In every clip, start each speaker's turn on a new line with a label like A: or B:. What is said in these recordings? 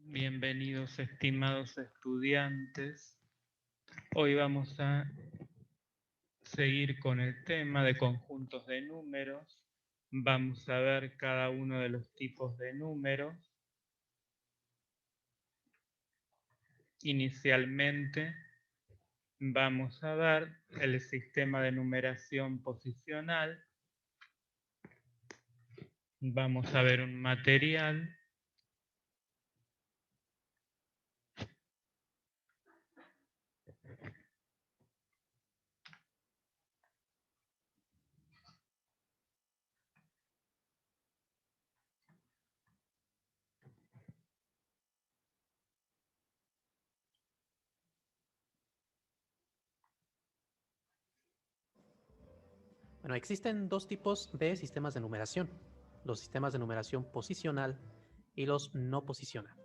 A: Bienvenidos, estimados estudiantes. Hoy vamos a seguir con el tema de conjuntos de números. Vamos a ver cada uno de los tipos de números. Inicialmente vamos a ver el sistema de numeración posicional. Vamos a ver un material.
B: Bueno, existen dos tipos de sistemas de numeración. Los sistemas de numeración posicional y los no posicional.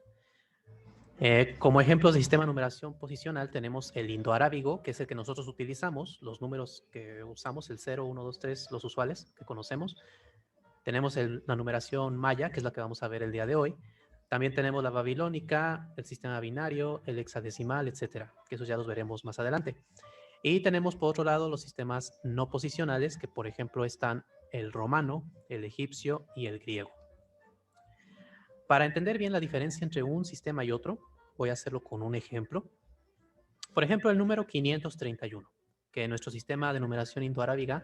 B: Como ejemplos de sistema de numeración posicional tenemos el indoarábigo, que es el que nosotros utilizamos, los números que usamos, el 0, 1, 2, 3, los usuales que conocemos. Tenemos la numeración maya, que es la que vamos a ver el día de hoy. También tenemos la babilónica, el sistema binario, el hexadecimal, etcétera, que esos ya los veremos más adelante. Y tenemos por otro lado los sistemas no posicionales, que por ejemplo están el romano, el egipcio y el griego. Para entender bien la diferencia entre un sistema y otro, voy a hacerlo con un ejemplo. Por ejemplo, el número 531, que en nuestro sistema de numeración indoarábiga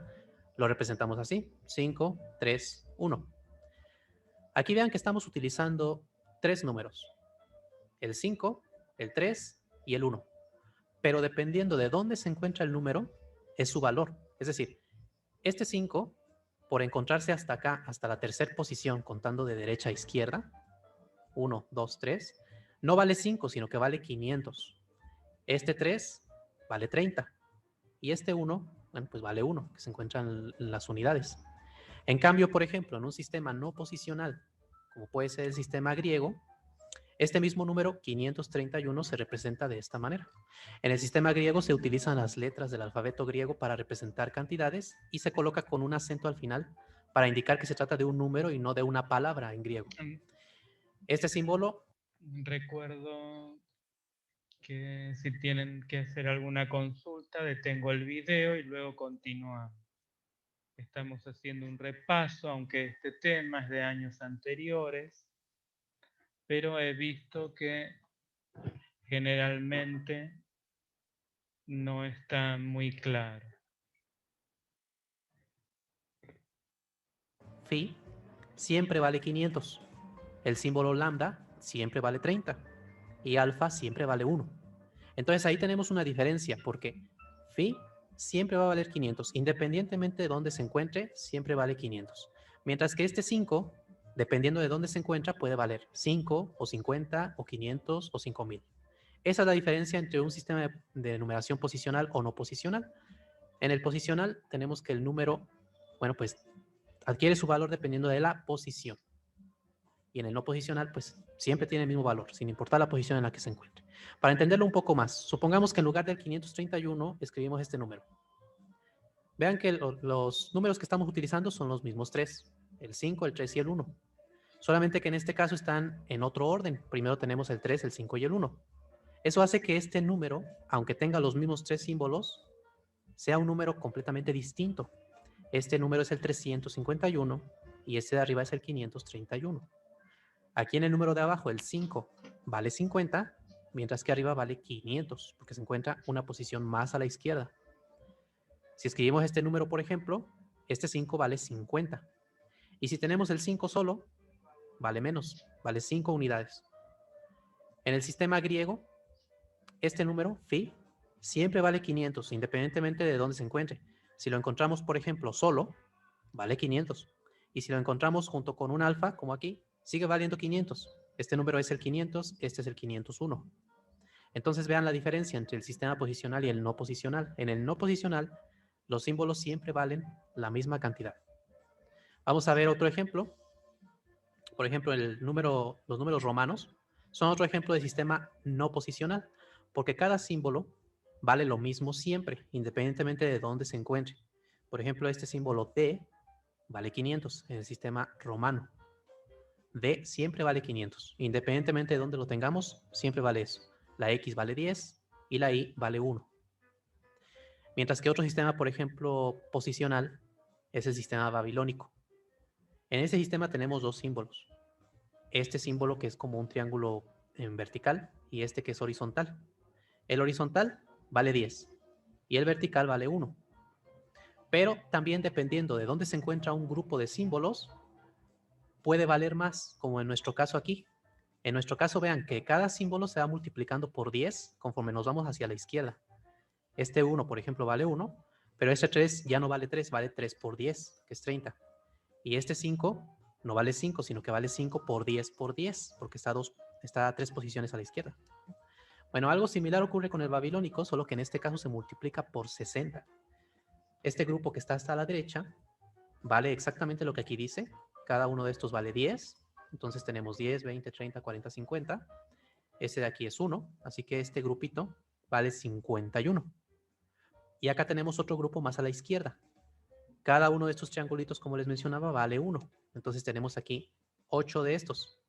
B: lo representamos así, 5, 3, 1. Aquí vean que estamos utilizando tres números, el 5, el 3 y el 1. Pero dependiendo de dónde se encuentra el número, es su valor. Es decir, este 5, por encontrarse hasta acá, hasta la tercera posición, contando de derecha a izquierda, 1, 2, 3, no vale 5, sino que vale 500. Este 3 vale 30. Y este 1, bueno, pues vale 1, que se encuentran las unidades. En cambio, por ejemplo, en un sistema no posicional, como puede ser el sistema griego, este mismo número 531 se representa de esta manera. En el sistema griego se utilizan las letras del alfabeto griego para representar cantidades y se coloca con un acento al final para indicar que se trata de un número y no de una palabra en griego. Este símbolo...
A: Recuerdo que si tienen que hacer alguna consulta, detengo el video y luego continuamos. Estamos haciendo un repaso, aunque este tema es de años anteriores, pero he visto que generalmente no está muy claro.
B: Phi siempre vale 500. El símbolo lambda siempre vale 30. Y alfa siempre vale 1. Entonces ahí tenemos una diferencia porque phi siempre va a valer 500. Independientemente de dónde se encuentre, siempre vale 500. Mientras que este 5, dependiendo de dónde se encuentra, puede valer 5 o 50 o 500 o 5000. Esa es la diferencia entre un sistema de numeración posicional o no posicional. En el posicional tenemos que el número, bueno, pues adquiere su valor dependiendo de la posición. Y en el no posicional, pues siempre tiene el mismo valor, sin importar la posición en la que se encuentre. Para entenderlo un poco más, supongamos que en lugar del 531 escribimos este número. Vean que los números que estamos utilizando son los mismos tres, el 5, el 3 y el 1. Solamente que en este caso están en otro orden. Primero tenemos el 3, el 5 y el 1. Eso hace que este número, aunque tenga los mismos tres símbolos, sea un número completamente distinto. Este número es el 351 y este de arriba es el 531. Aquí en el número de abajo, el 5 vale 50, mientras que arriba vale 500, porque se encuentra una posición más a la izquierda. Si escribimos este número, por ejemplo, este 5 vale 50. Y si tenemos el 5 solo, vale menos, vale 5 unidades. En el sistema griego, este número, phi, siempre vale 500, independientemente de dónde se encuentre. Si lo encontramos, por ejemplo, solo, vale 500. Y si lo encontramos junto con un alfa, como aquí, sigue valiendo 500. Este número es el 500, este es el 501. Entonces vean la diferencia entre el sistema posicional y el no posicional. En el no posicional, los símbolos siempre valen la misma cantidad. Vamos a ver otro ejemplo. Por ejemplo, los números romanos son otro ejemplo de sistema no posicional, porque cada símbolo vale lo mismo siempre, independientemente de dónde se encuentre. Por ejemplo, este símbolo T vale 500 en el sistema romano. D siempre vale 500. Independientemente de dónde lo tengamos, siempre vale eso. La X vale 10 y la Y vale 1. Mientras que otro sistema, por ejemplo, posicional, es el sistema babilónico. En ese sistema tenemos dos símbolos. Este símbolo que es como un triángulo en vertical y este que es horizontal. El horizontal vale 10 y el vertical vale 1. Pero también dependiendo de dónde se encuentra un grupo de símbolos, puede valer más, como en nuestro caso aquí. En nuestro caso, vean que cada símbolo se va multiplicando por 10 conforme nos vamos hacia la izquierda. Este 1, por ejemplo, vale 1, pero este 3 ya no vale 3, vale 3 por 10, que es 30. Y este 5 no vale 5, sino que vale 5 por 10 por 10, porque está a 3 posiciones a la izquierda. Bueno, algo similar ocurre con el babilónico, solo que en este caso se multiplica por 60. Este grupo que está hasta la derecha vale exactamente lo que aquí dice. Cada uno de estos vale 10. Entonces tenemos 10, 20, 30, 40, 50. Este de aquí es 1, así que este grupito vale 51. Y acá tenemos otro grupo más a la izquierda. Cada uno de estos triangulitos, como les mencionaba, vale 1. Entonces tenemos aquí 8 de estos.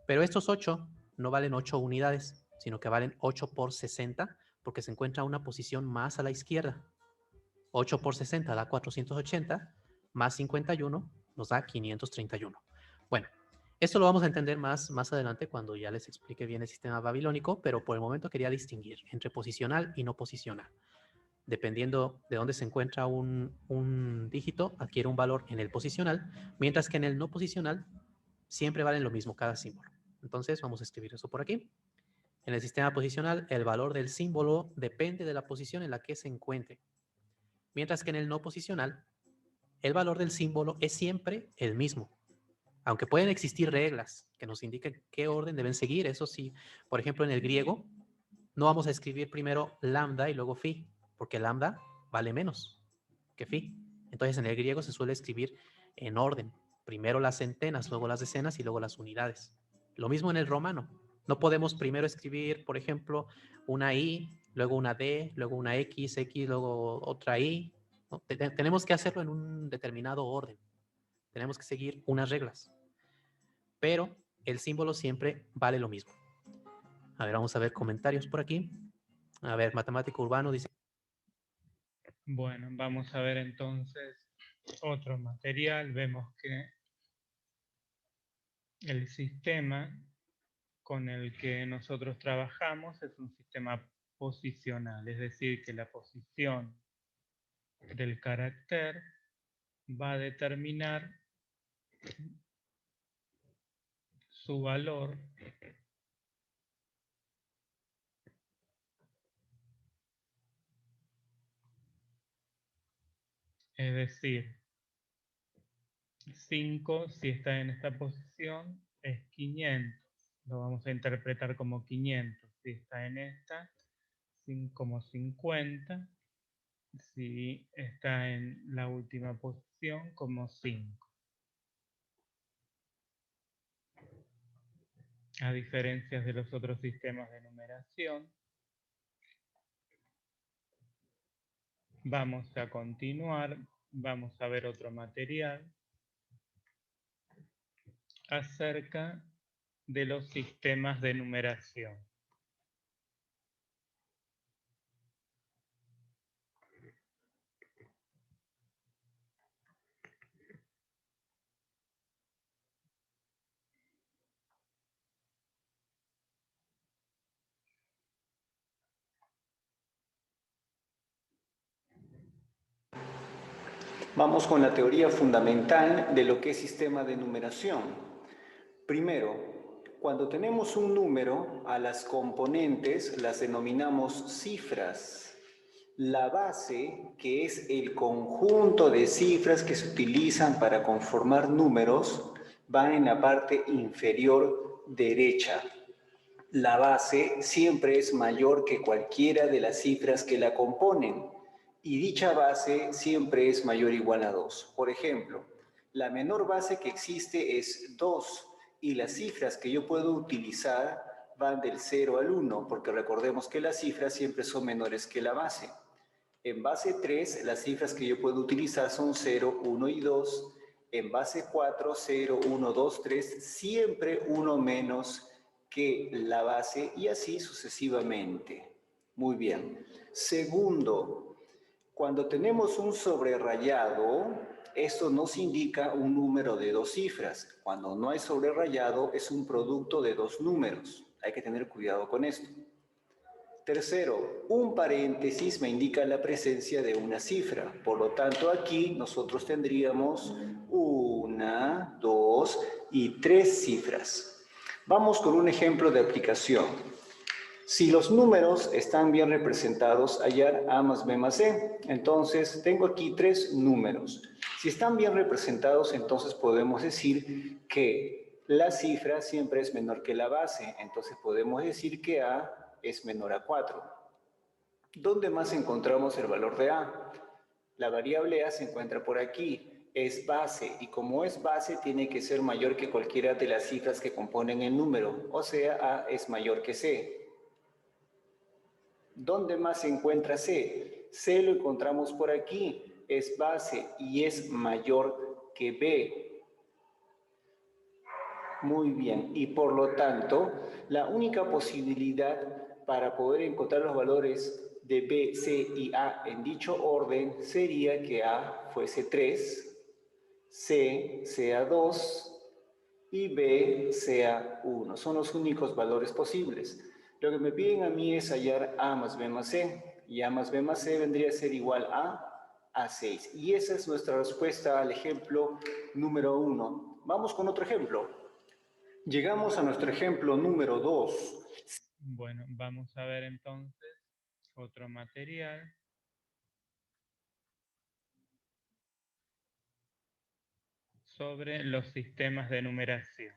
B: Pero estos 8 no valen 8 unidades, sino que valen 8 por 60, porque se encuentra una posición más a la izquierda. 8 por 60 da 480, más 51 nos da 531. Bueno, esto lo vamos a entender más adelante cuando ya les explique bien el sistema babilónico, pero por el momento quería distinguir entre posicional y no posicional. Dependiendo de dónde se encuentra un dígito, adquiere un valor en el posicional, mientras que en el no posicional siempre valen lo mismo cada símbolo. Entonces vamos a escribir eso por aquí. En el sistema posicional, el valor del símbolo depende de la posición en la que se encuentre. Mientras que en el no posicional, el valor del símbolo es siempre el mismo. Aunque pueden existir reglas que nos indiquen qué orden deben seguir, eso sí, por ejemplo, en el griego, no vamos a escribir primero lambda y luego phi, porque lambda vale menos que phi. Entonces en el griego se suele escribir en orden. Primero las centenas, luego las decenas y luego las unidades. Lo mismo en el romano. No podemos primero escribir, por ejemplo, una I, luego una D, luego una X, luego otra I. No, tenemos que hacerlo en un determinado orden. Tenemos que seguir unas reglas. Pero el símbolo siempre vale lo mismo. A ver, vamos a ver comentarios por aquí. A ver, matemático urbano dice.
A: Bueno, vamos a ver entonces otro material. Vemos que el sistema con el que nosotros trabajamos es un sistema posicional, es decir, que la posición del carácter va a determinar su valor es decir, 5 si está en esta posición es 500, lo vamos a interpretar como 500, si está en esta como 50, si está en la última posición como 5. A diferencia de los otros sistemas de numeración, vamos a continuar, vamos a ver otro material acerca de los sistemas de numeración.
C: Vamos con la teoría fundamental de lo que es sistema de numeración. Primero, cuando tenemos un número, a las componentes las denominamos cifras. La base, que es el conjunto de cifras que se utilizan para conformar números, va en la parte inferior derecha. La base siempre es mayor que cualquiera de las cifras que la componen y dicha base siempre es mayor o igual a 2. Por ejemplo, la menor base que existe es 2 y las cifras que yo puedo utilizar van del 0 al 1, porque recordemos que las cifras siempre son menores que la base. En base 3, las cifras que yo puedo utilizar son 0, 1 y 2, en base 4, 0, 1, 2, 3, siempre uno menos que la base y así sucesivamente. Muy bien. Segundo, cuando tenemos un sobrerrayado, esto nos indica un número de dos cifras. Cuando no hay sobrerrayado, es un producto de dos números. Hay que tener cuidado con esto. Tercero, un paréntesis me indica la presencia de una cifra. Por lo tanto, aquí nosotros tendríamos 1, 2 y 3 cifras. Vamos con un ejemplo de aplicación. Si los números están bien representados, hallar A más B más C. Entonces, tengo aquí 3 números. Si están bien representados, entonces podemos decir que la cifra siempre es menor que la base. Entonces, podemos decir que A es menor a 4. ¿Dónde más encontramos el valor de A? La variable A se encuentra por aquí. Es base y como es base tiene que ser mayor que cualquiera de las cifras que componen el número. O sea, A es mayor que C. ¿Dónde más se encuentra C? C lo encontramos por aquí. Es base y es mayor que B. Muy bien. Y por lo tanto, la única posibilidad para poder encontrar los valores de B, C y A en dicho orden sería que A fuese 3, C sea 2 y B sea 1. Son los únicos valores posibles. Lo que me piden a mí es hallar A más B más C. Y A más B más C vendría a ser igual a 6. Y esa es nuestra respuesta al ejemplo número 1. Vamos con otro ejemplo. Llegamos a nuestro ejemplo número 2.
A: Bueno, vamos a ver entonces otro material. Sobre los sistemas de numeración.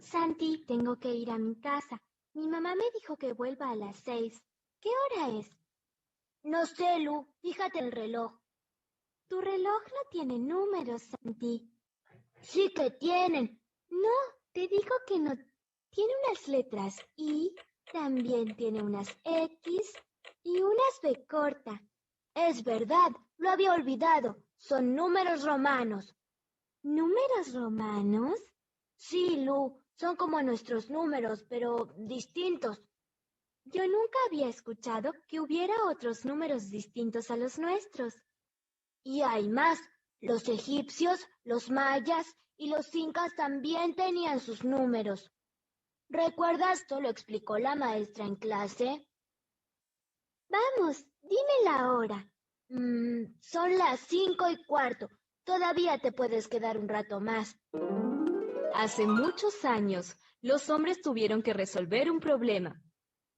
D: Santi, tengo que ir a mi casa. Mi mamá me dijo que vuelva a las 6. ¿Qué hora es? No sé, Lu. Fíjate el reloj. Tu reloj no tiene números, Santi. Sí que tienen. No, te digo que no. Tiene unas letras I, también tiene unas X y unas B corta. Es verdad, lo había olvidado. Son números romanos. ¿Números romanos? Sí, Lu, son como nuestros números, pero distintos. Yo nunca había escuchado que hubiera otros números distintos a los nuestros. Y hay más. Los egipcios, los mayas y los incas también tenían sus números. ¿Recuerdas? Esto lo explicó la maestra en clase. Vamos, dime la hora. Son las 5:15. Todavía te puedes quedar un rato más.
E: Hace muchos años, los hombres tuvieron que resolver un problema.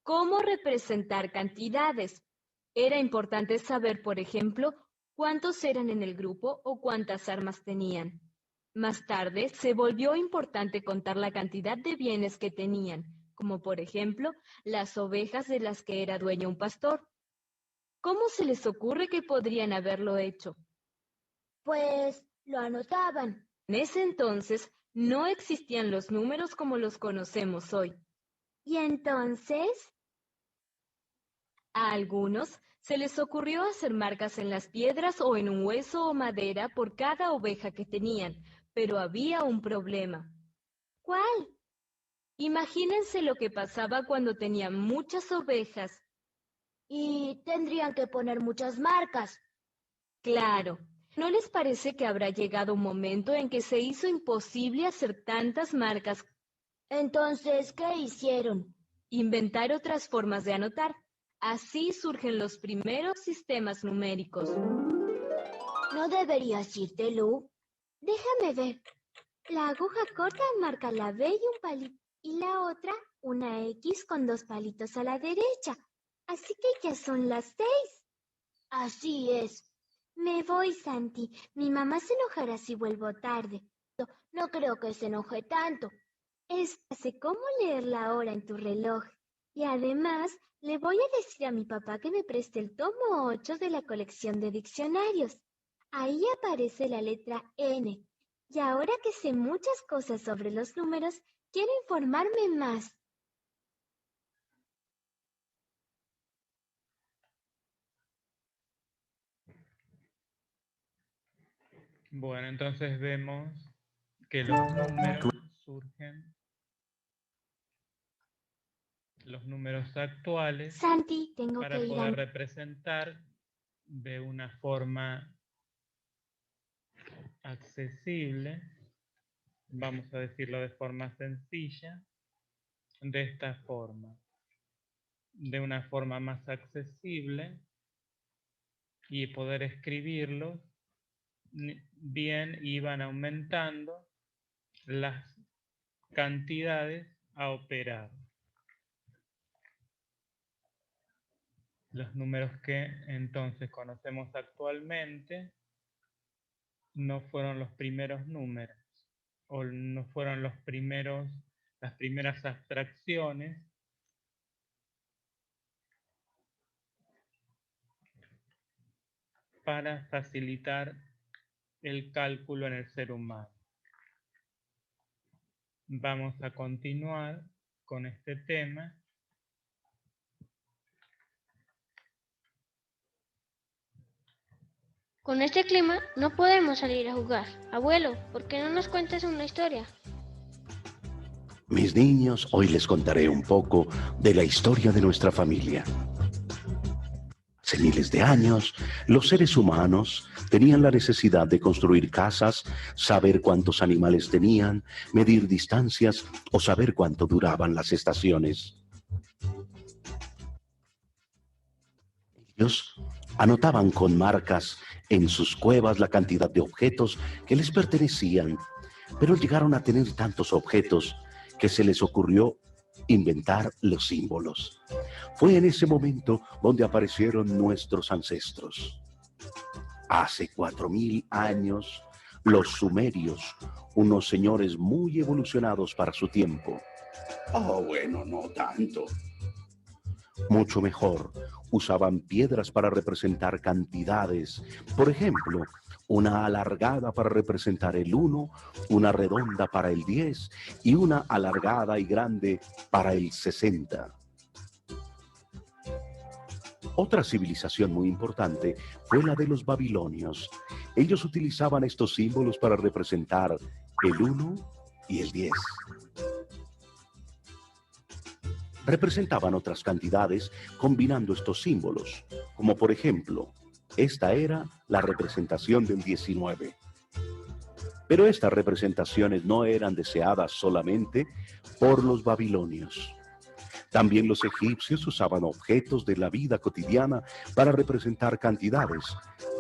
E: ¿Cómo representar cantidades? Era importante saber, por ejemplo, cuántos eran en el grupo o cuántas armas tenían. Más tarde, se volvió importante contar la cantidad de bienes que tenían, como por ejemplo, las ovejas de las que era dueño un pastor. ¿Cómo se les ocurre que podrían haberlo hecho?
D: Pues lo anotaban.
E: En ese entonces, no existían los números como los conocemos hoy.
D: ¿Y entonces?
E: A algunos se les ocurrió hacer marcas en las piedras o en un hueso o madera por cada oveja que tenían, pero había un problema.
D: ¿Cuál?
E: Imagínense lo que pasaba cuando tenían muchas ovejas.
D: Y tendrían que poner muchas marcas.
E: Claro, ¿no les parece que habrá llegado un momento en que se hizo imposible hacer tantas marcas?
D: Entonces, ¿qué hicieron?
E: Inventar otras formas de anotar. Así surgen los primeros sistemas numéricos.
D: No deberías irte, Lu. Déjame ver. La aguja corta marca la B y un palito, y la otra una X con 2 palitos a la derecha. Así que ya son las 6. Así es. Me voy, Santi. Mi mamá se enojará si vuelvo tarde. No creo que se enoje tanto. Sé cómo leer la hora en tu reloj. Y además, le voy a decir a mi papá que me preste el tomo 8 de la colección de diccionarios. Ahí aparece la letra N. Y ahora que sé muchas cosas sobre los números, quiero informarme más.
A: Bueno, entonces vemos que los números surgen, los números actuales,
D: Santi, tengo
A: para
D: que ir
A: poder
D: a...
A: representar de una forma accesible, vamos a decirlo de forma sencilla, de esta forma. De una forma más accesible y poder escribirlos, bien iban aumentando las cantidades a operar. Los números que entonces conocemos actualmente no fueron los primeros números, o no fueron las primeras abstracciones para facilitar el cálculo en el ser humano. Vamos a continuar con este tema.
F: Con este clima no podemos salir a jugar. Abuelo, ¿por qué no nos cuentas una historia?
G: Mis niños, hoy les contaré un poco de la historia de nuestra familia. Hace miles de años, los seres humanos tenían la necesidad de construir casas, saber cuántos animales tenían, medir distancias o saber cuánto duraban las estaciones. Ellos anotaban con marcas en sus cuevas la cantidad de objetos que les pertenecían, pero llegaron a tener tantos objetos que se les ocurrió inventar los símbolos. Fue en ese momento donde aparecieron nuestros ancestros. Hace 4000 años, los sumerios, unos señores muy evolucionados para su tiempo. Oh, bueno, no tanto. Mucho mejor, usaban piedras para representar cantidades. Por ejemplo, una alargada para representar el 1, una redonda para el 10 y una alargada y grande para el 60. Otra civilización muy importante fue la de los babilonios. Ellos utilizaban estos símbolos para representar el 1 y el 10. Representaban otras cantidades combinando estos símbolos, como por ejemplo, esta era la representación del 19. Pero estas representaciones no eran deseadas solamente por los babilonios. También los egipcios usaban objetos de la vida cotidiana para representar cantidades.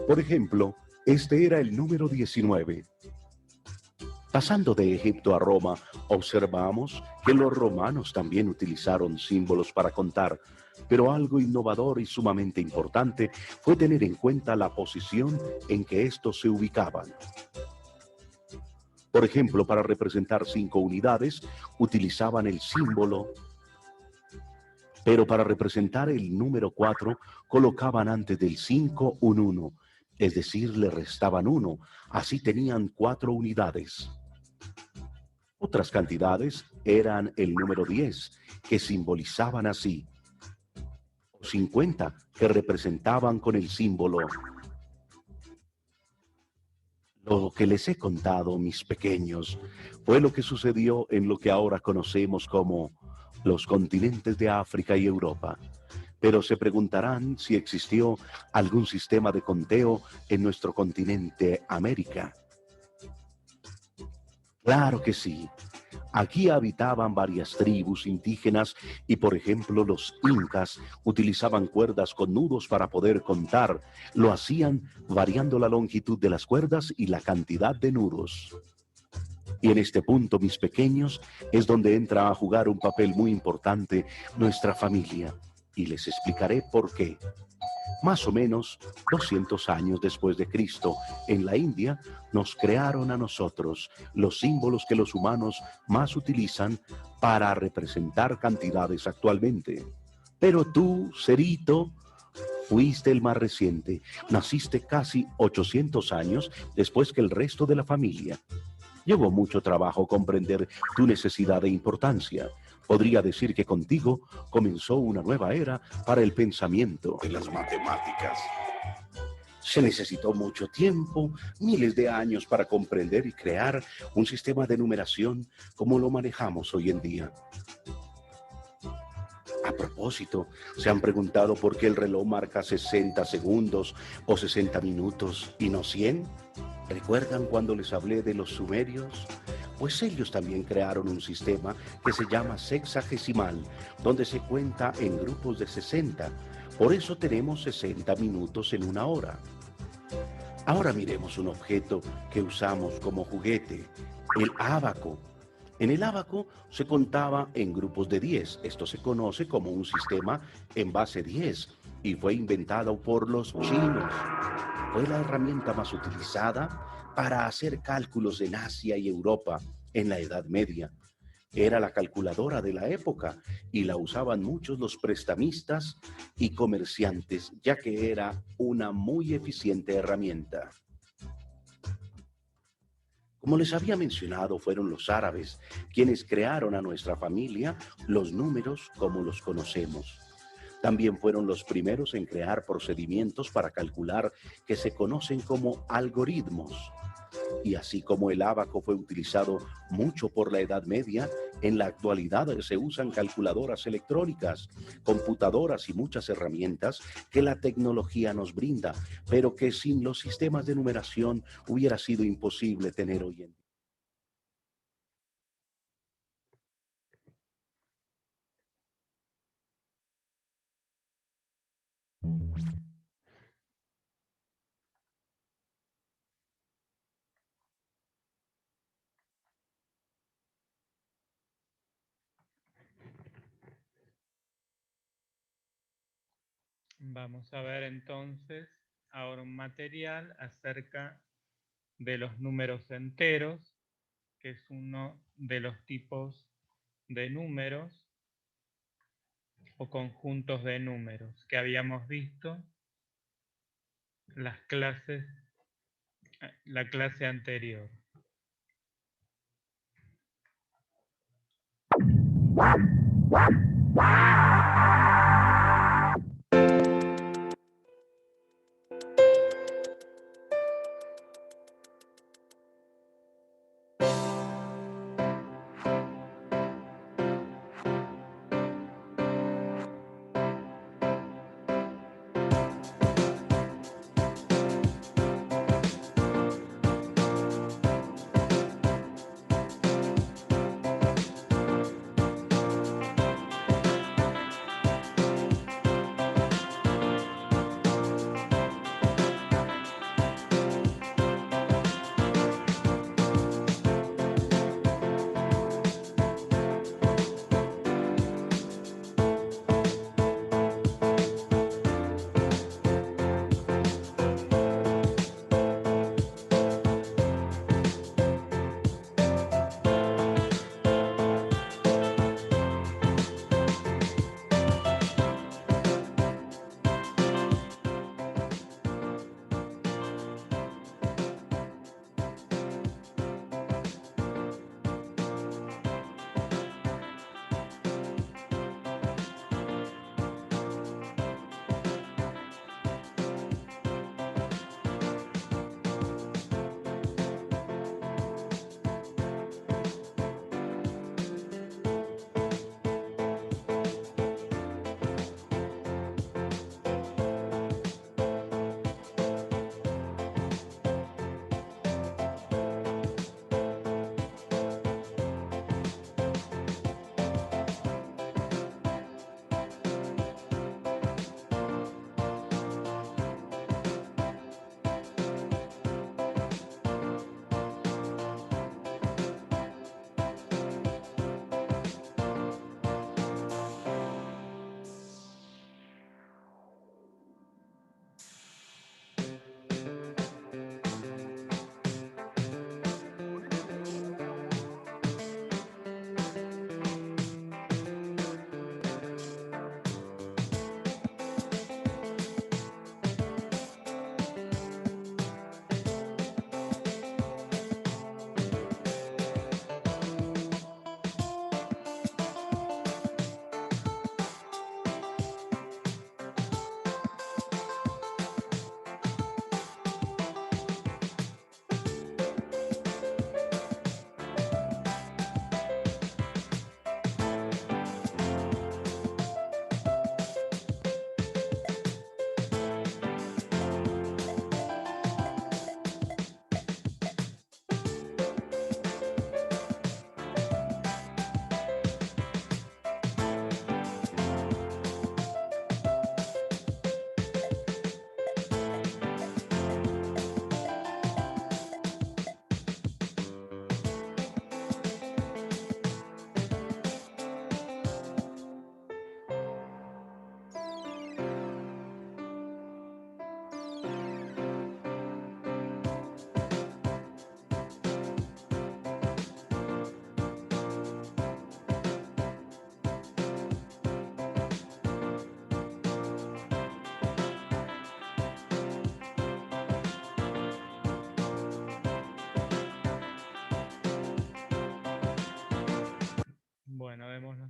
G: Por ejemplo, este era el número 19. Pasando de Egipto a Roma, observamos que los romanos también utilizaron símbolos para contar, pero algo innovador y sumamente importante fue tener en cuenta la posición en que estos se ubicaban. Por ejemplo, para representar 5 unidades, utilizaban el símbolo, pero para representar el número 4, colocaban antes del 5 un 1, es decir, le restaban 1, así tenían 4 unidades. Otras cantidades eran el número 10, que simbolizaban así, o 50, que representaban con el símbolo. Lo que les he contado, mis pequeños, fue lo que sucedió en lo que ahora conocemos como los continentes de África y Europa. Pero se preguntarán si existió algún sistema de conteo en nuestro continente América. Claro que sí. Aquí habitaban varias tribus indígenas y, por ejemplo, los incas utilizaban cuerdas con nudos para poder contar. Lo hacían variando la longitud de las cuerdas y la cantidad de nudos. Y en este punto, mis pequeños, es donde entra a jugar un papel muy importante nuestra familia. Y les explicaré por qué. Más o menos 200 años después de Cristo, en la India, nos crearon a nosotros los símbolos que los humanos más utilizan para representar cantidades actualmente. Pero tú, Cerito, fuiste el más reciente. Naciste casi 800 años después que el resto de la familia. Llevó mucho trabajo comprender tu necesidad e importancia. Podría decir que contigo comenzó una nueva era para el pensamiento de las matemáticas. Se necesitó mucho tiempo, miles de años para comprender y crear un sistema de numeración como lo manejamos hoy en día. A propósito, ¿se han preguntado por qué el reloj marca 60 segundos o 60 minutos y no 100? ¿Recuerdan cuando les hablé de los sumerios? Pues ellos también crearon un sistema que se llama sexagesimal, donde se cuenta en grupos de 60. Por eso tenemos 60 minutos en una hora. Ahora miremos un objeto que usamos como juguete, el ábaco. En el ábaco se contaba en grupos de 10. Esto se conoce como un sistema en base 10 y fue inventado por los chinos. Fue la herramienta más utilizada para hacer cálculos en Asia y Europa en la Edad Media. Era la calculadora de la época y la usaban muchos los prestamistas y comerciantes, ya que era una muy eficiente herramienta. Como les había mencionado, fueron los árabes quienes crearon a nuestra familia los números como los conocemos. También fueron los primeros en crear procedimientos para calcular que se conocen como algoritmos. Y así como el ábaco fue utilizado mucho por la Edad Media, en la actualidad se usan calculadoras electrónicas, computadoras y muchas herramientas que la tecnología nos brinda, pero que sin los sistemas de numeración hubiera sido imposible tener hoy en día.
A: Vamos a ver entonces ahora un material acerca de los números enteros, que es uno de los tipos de números o conjuntos de números que habíamos visto la clase anterior.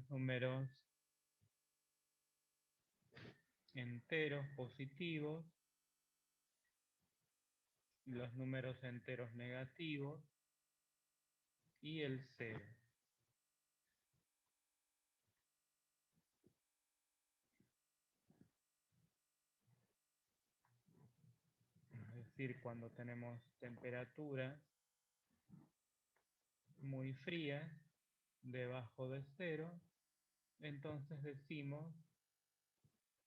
A: los números enteros positivos, los números enteros negativos y el 0. Es decir, cuando tenemos temperaturas muy frías, debajo de 0, entonces decimos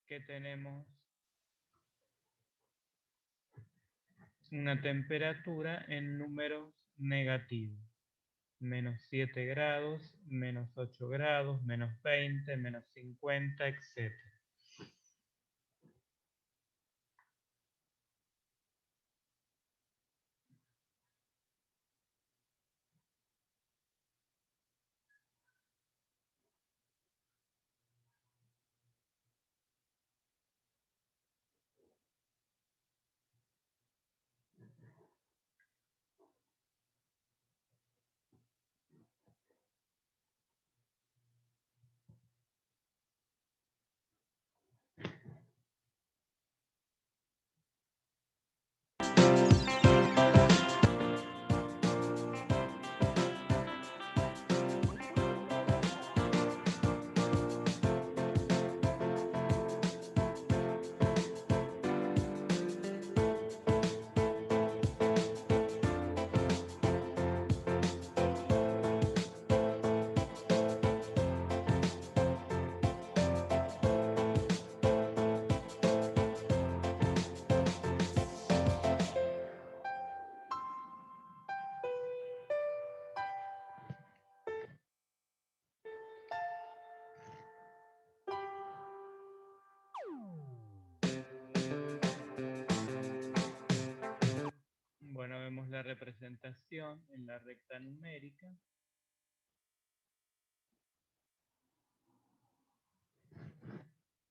A: que tenemos una temperatura en números negativos. Menos 7 grados, menos 8 grados, menos 20, menos 50, etc. Bueno, vemos la representación en la recta numérica.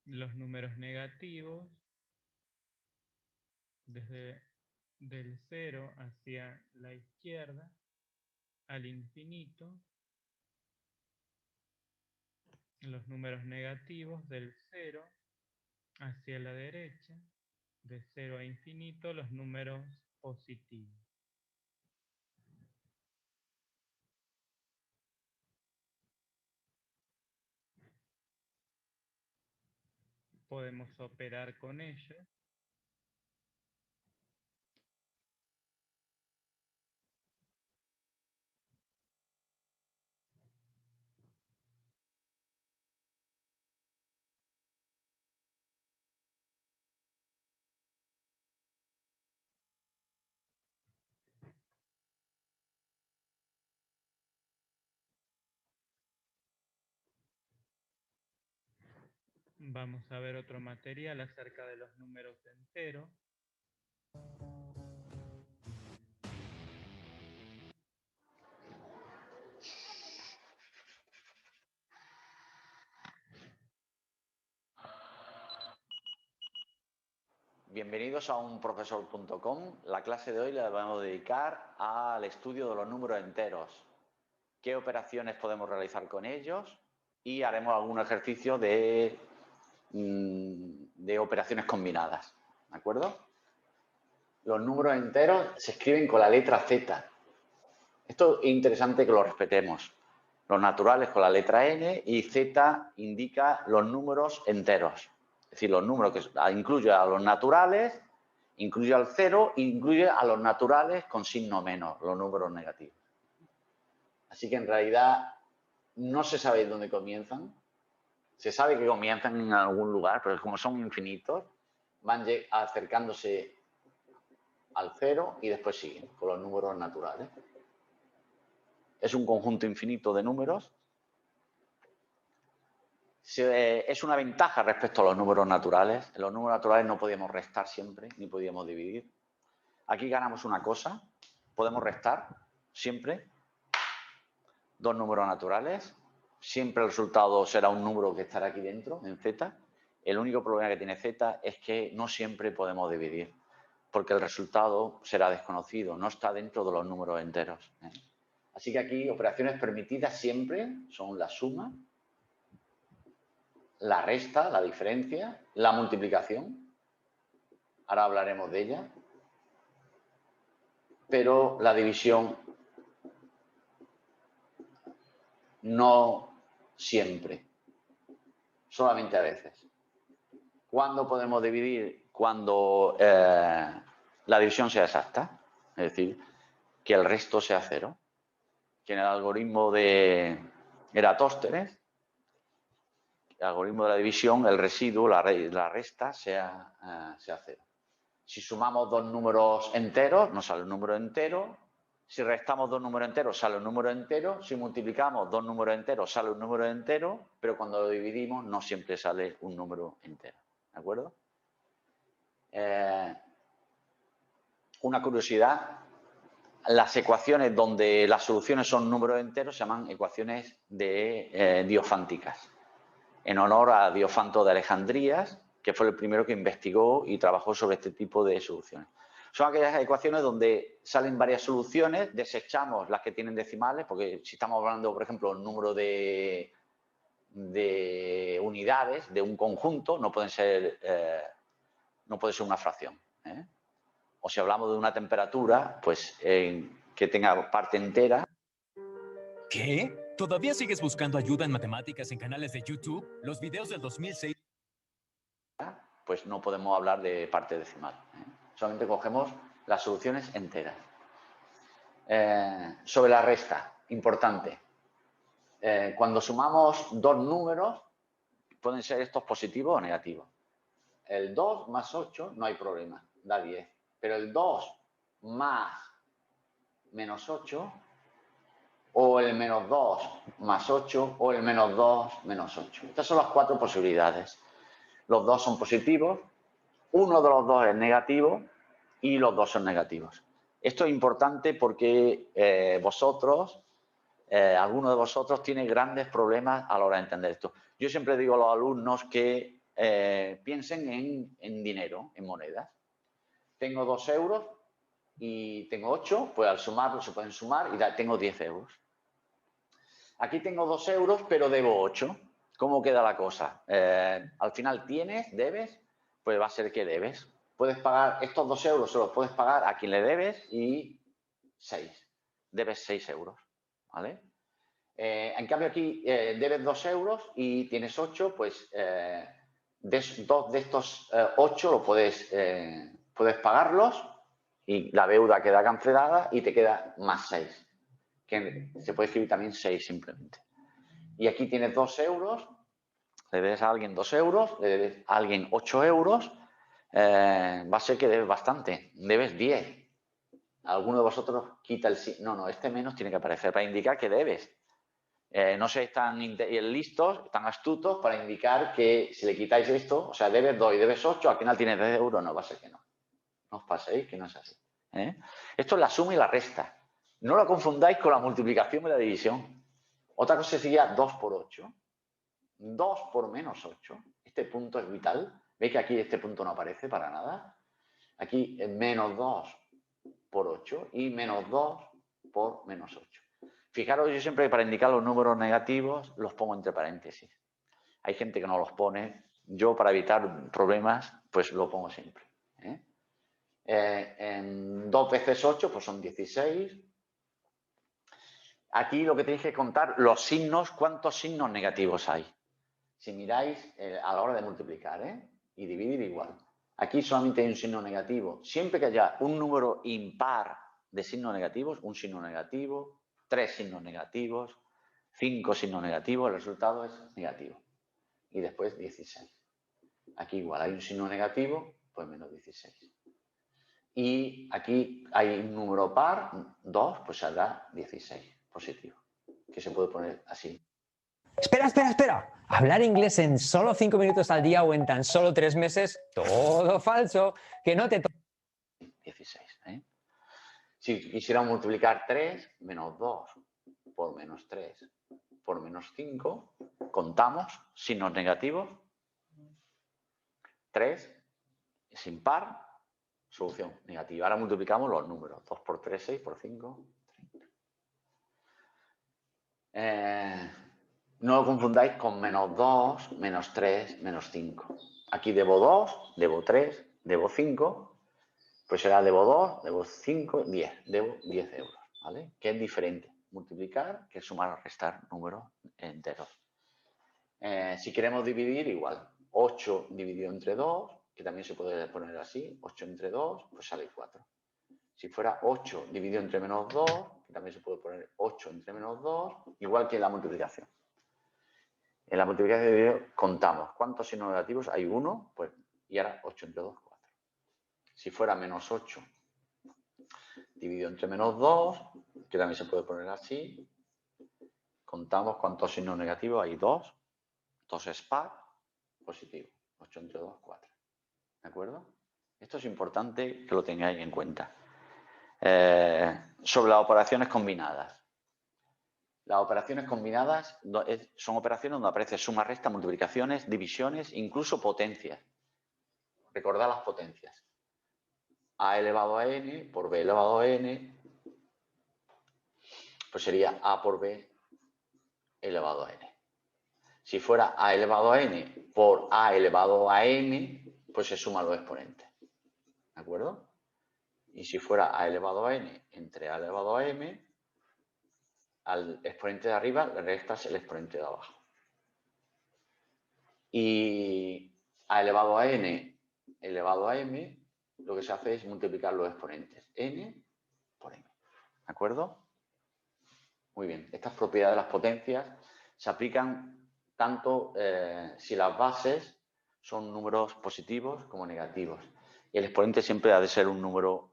A: Los números negativos, desde del 0 hacia la izquierda, al infinito. Los números negativos del 0 hacia la derecha, de 0 a infinito, los números positivos. Podemos operar con ellos. Vamos a ver otro material acerca de los números enteros.
H: Bienvenidos a unprofesor.com. La clase de hoy la vamos a dedicar al estudio de los números enteros. ¿Qué operaciones podemos realizar con ellos? Y haremos algún ejercicio de operaciones combinadas. ¿De acuerdo? Los números enteros se escriben con la letra Z. Esto es interesante que lo respetemos. Los naturales con la letra N y Z indica los números enteros. Es decir, los números que incluye a los naturales, incluye al 0 e incluye a los naturales con signo menos, los números negativos. Así que en realidad no se sabe dónde comienzan. Se sabe que comienzan en algún lugar, pero como son infinitos, van acercándose al 0 y después siguen con los números naturales. Es un conjunto infinito de números. Es una ventaja respecto a los números naturales. En los números naturales no podíamos restar siempre, ni podíamos dividir. Aquí ganamos una cosa. Podemos restar siempre dos números naturales. Siempre el resultado será un número que estará aquí dentro, en Z. El único problema que tiene Z es que no siempre podemos dividir, porque el resultado será desconocido, no está dentro de los números enteros. Así que aquí operaciones permitidas siempre son la suma la resta, la diferencia, la multiplicación. Ahora hablaremos de ella. Pero la división no siempre, solamente a veces. ¿Cuándo podemos dividir? Cuando la división sea exacta, es decir, que el resto sea 0. Que en el algoritmo de Eratóstenes, el algoritmo de la división, el residuo, la resta, sea 0. Si sumamos dos números enteros, nos sale un número entero. Si restamos dos números enteros, sale un número entero. Si multiplicamos dos números enteros, sale un número entero. Pero cuando lo dividimos, no siempre sale un número entero. ¿De acuerdo? Una curiosidad. Las ecuaciones donde las soluciones son números enteros se llaman ecuaciones diofánticas. En honor a Diofanto de Alejandrías, que fue el primero que investigó y trabajó sobre este tipo de soluciones. Son aquellas ecuaciones donde salen varias soluciones, desechamos las que tienen decimales, porque si estamos hablando, por ejemplo, el número de unidades de un conjunto, no puede ser una fracción. O si hablamos de una temperatura, pues que tenga parte entera.
I: ¿Qué? ¿Todavía sigues buscando ayuda en matemáticas en canales de YouTube? Los videos del 2006...
H: Pues no podemos hablar de parte decimal. Solamente cogemos las soluciones enteras. Sobre la resta, importante. Cuando sumamos dos números, pueden ser estos positivos o negativos. El 2 más 8 no hay problema, da 10. Pero el 2 más menos 8, o el menos 2 más 8, o el menos 2 menos 8. Estas son las 4 posibilidades. Los dos son positivos, uno de los dos es negativo y los dos son negativos. Esto es importante porque alguno de vosotros tiene grandes problemas a la hora de entender esto. Yo siempre digo a los alumnos que piensen en dinero, en monedas. Tengo 2 euros y tengo 8, pues al sumarlo se pueden sumar y tengo 10 euros. Aquí tengo 2 euros, pero debo 8. ¿Cómo queda la cosa? Al final debes, pues va a ser que debes. Puedes pagar estos 2 euros, se los puedes pagar a quien le debes y 6. Debes 6 euros, ¿vale? En cambio aquí debes 2 euros y tienes 8, pues dos de estos 8 lo puedes pagarlos y la deuda queda cancelada y te queda más 6. Que se puede escribir también 6 simplemente. Y aquí tienes 2 euros, le debes a alguien 2 euros, le debes a alguien 8 euros, va a ser que debes bastante, debes 10. Alguno de vosotros quita el sí. No, este menos tiene que aparecer para indicar que debes. No seáis tan listos, tan astutos para indicar que si le quitáis esto, o sea, debes 2 y debes 8, al final tienes 10 euros, no va a ser que no. No os paséis, que no es así. Esto es la suma y la resta. No lo confundáis con la multiplicación y la división. Otra cosa sería 2 por 8. 2 por menos 8. Este punto es vital. ¿Veis que aquí este punto no aparece para nada? Aquí es menos 2 por 8 y menos 2 por menos 8. Fijaros, yo siempre para indicar los números negativos los pongo entre paréntesis. Hay gente que no los pone. Yo, para evitar problemas, pues lo pongo siempre. En 2 veces 8, pues son 16. Aquí lo que tenéis que contar, los signos, ¿cuántos signos negativos hay? Si miráis a la hora de multiplicar y dividir igual. Aquí solamente hay un signo negativo. Siempre que haya un número impar de signos negativos, un signo negativo, 3 signos negativos, 5 signos negativos, el resultado es negativo. Y después 16. Aquí igual hay un signo negativo, pues menos 16. Y aquí hay un número par, 2, pues saldrá 16, positivo. Que se puede poner así.
J: Espera. Hablar inglés en solo 5 minutos al día o en tan solo 3 meses, todo falso. Que no te...
H: 16, Si quisiera multiplicar 3 menos 2 por menos 3 por menos 5, contamos signos negativos. 3 es impar, solución negativa. Ahora multiplicamos los números. 2 por 3, 6 por 5, 30. No lo confundáis con menos 2, menos 3, menos 5. Aquí debo 2, debo 3, debo 5, pues será debo 2, debo 5, 10. Debo 10 euros, ¿vale? Que es diferente multiplicar que sumar o restar números enteros. Si queremos dividir, igual. 8 dividido entre 2, que también se puede poner así, 8 entre 2, pues sale 4. Si fuera 8 dividido entre menos 2, que también se puede poner 8 entre menos 2, igual que en la multiplicación. En la multiplicación de dividido contamos cuántos signos negativos hay, 1, pues, y ahora 8 entre 2, 4. Si fuera menos 8 dividido entre menos 2, que también se puede poner así, contamos cuántos signos negativos hay, 2. 2 es par, positivo. 8 entre 2, 4. ¿De acuerdo? Esto es importante que lo tengáis en cuenta. Sobre las operaciones combinadas. Las operaciones combinadas son operaciones donde aparece suma, resta, multiplicaciones, divisiones, incluso potencias. Recordad las potencias. A elevado a n por b elevado a n, pues sería a por b elevado a n. Si fuera a elevado a n por a elevado a n, pues se suman los exponentes. ¿De acuerdo? Y si fuera a elevado a n entre a elevado a m, al exponente de arriba le restas el exponente de abajo. Y a elevado a n elevado a m, lo que se hace es multiplicar los exponentes. N por m. ¿De acuerdo? Muy bien. Estas propiedades de las potencias se aplican tanto si las bases son números positivos como negativos. Y el exponente siempre ha de ser un número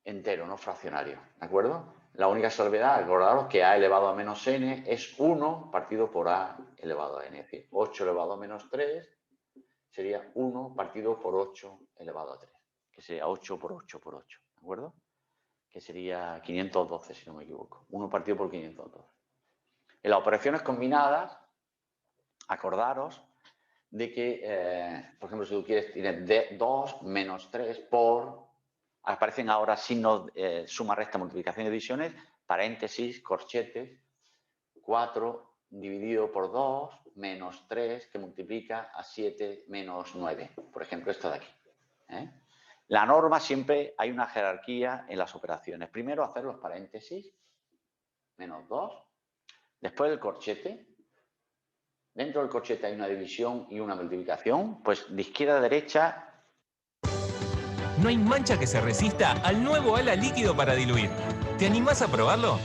H: entero, no fraccionario. ¿De acuerdo? La única salvedad, recordaros que a elevado a menos n es 1 partido por a elevado a n. Es decir, 8 elevado a menos 3 sería 1 partido por 8 elevado a 3. Que sería 8 por 8 por 8. ¿De acuerdo? Que sería 512, si no me equivoco. 1 partido por 512. En las operaciones combinadas, acordaros de que, por ejemplo, si tú quieres, tienes 2 menos 3 por... Aparecen ahora signos suma, resta, multiplicación y divisiones, paréntesis, corchetes, 4 dividido por 2 menos 3 que multiplica a 7 menos 9. Por ejemplo, esto de aquí. La norma siempre hay una jerarquía en las operaciones. Primero hacer los paréntesis, menos 2, después el corchete. Dentro del corchete hay una división y una multiplicación, pues de izquierda a derecha.
I: No hay mancha que se resista al nuevo Ala líquido para diluir. ¿Te animás a probarlo?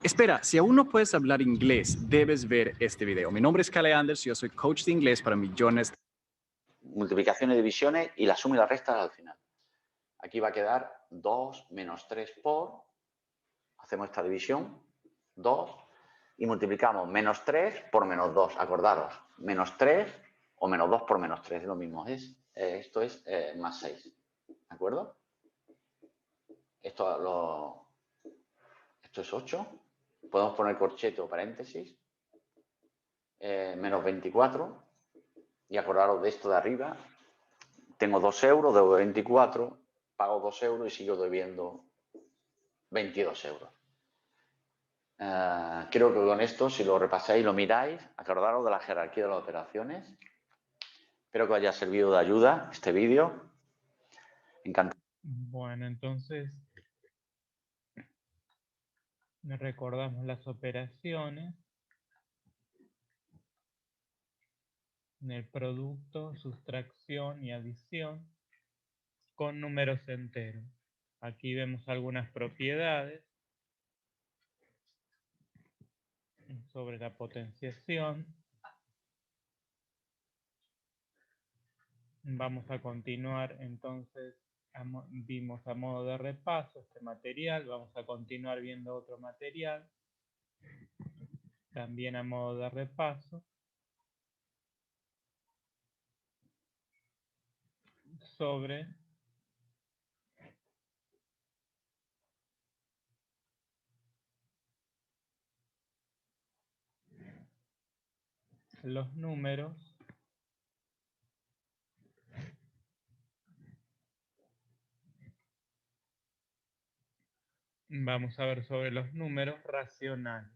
K: Espera, si aún no puedes hablar inglés, debes ver este video. Mi nombre es Kale Anders y yo soy coach de inglés para millones.
H: Multiplicaciones y divisiones y la suma y la resta al final. Aquí va a quedar 2 menos 3 por, hacemos esta división, 2, y multiplicamos menos 3 por menos 2. Acordaros, menos 3 o menos 2 por menos 3, es lo mismo. Esto es más 6. ¿De acuerdo? Esto es 8. Podemos poner corchete o paréntesis. Menos 24. Y acordaros de esto de arriba. Tengo 2 euros, debo 24. Pago 2 euros y sigo debiendo 22 euros. Creo que con esto, si lo repasáis y lo miráis, acordaros de la jerarquía de las operaciones. Espero que os haya servido de ayuda este vídeo. Encantado.
A: Bueno, entonces recordamos las operaciones en el producto, sustracción y adición con números enteros. Aquí vemos algunas propiedades sobre la potenciación. Vamos a continuar entonces, vimos a modo de repaso este material, vamos a continuar viendo otro material, también a modo de repaso, sobre los números vamos a ver sobre los números racionales.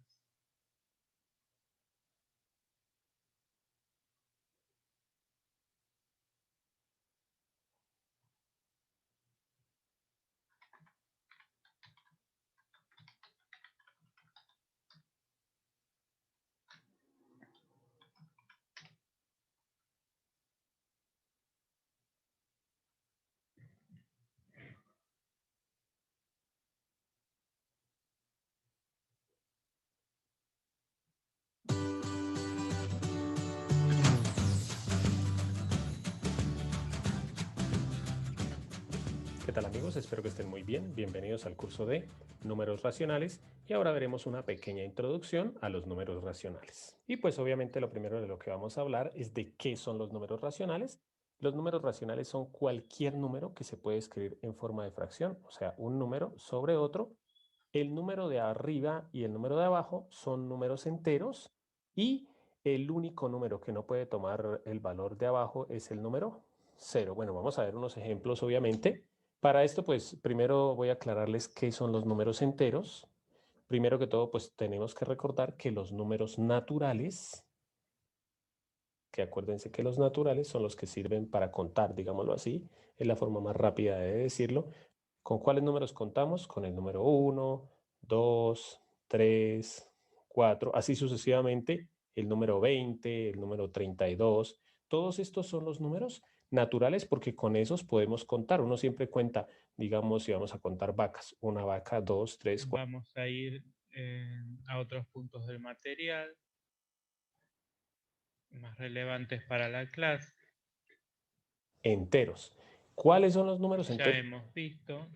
L: ¿Qué tal amigos? Espero que estén muy bien. Bienvenidos al curso de números racionales y ahora veremos una pequeña introducción a los números racionales. Y pues obviamente lo primero de lo que vamos a hablar es de qué son los números racionales. Los números racionales son cualquier número que se puede escribir en forma de fracción, o sea, un número sobre otro. El número de arriba y el número de abajo son números enteros y el único número que no puede tomar el valor de abajo es el número 0. Bueno, vamos a ver unos ejemplos obviamente. Para esto, pues primero voy a aclararles qué son los números enteros. Primero que todo, pues tenemos que recordar que los números naturales, que acuérdense que los naturales son los que sirven para contar, digámoslo así, es la forma más rápida de decirlo. ¿Con cuáles números contamos? Con el número 1, 2, 3, 4, así sucesivamente, el número 20, el número 32. Todos estos son los números naturales porque con esos podemos contar. Uno siempre cuenta, digamos, si vamos a contar vacas, una vaca, 2, 3, 4.
A: Vamos a ir a otros puntos del material más relevantes para la clase.
L: Enteros. ¿Cuáles son los números
A: Ya
L: enteros?
A: hemos visto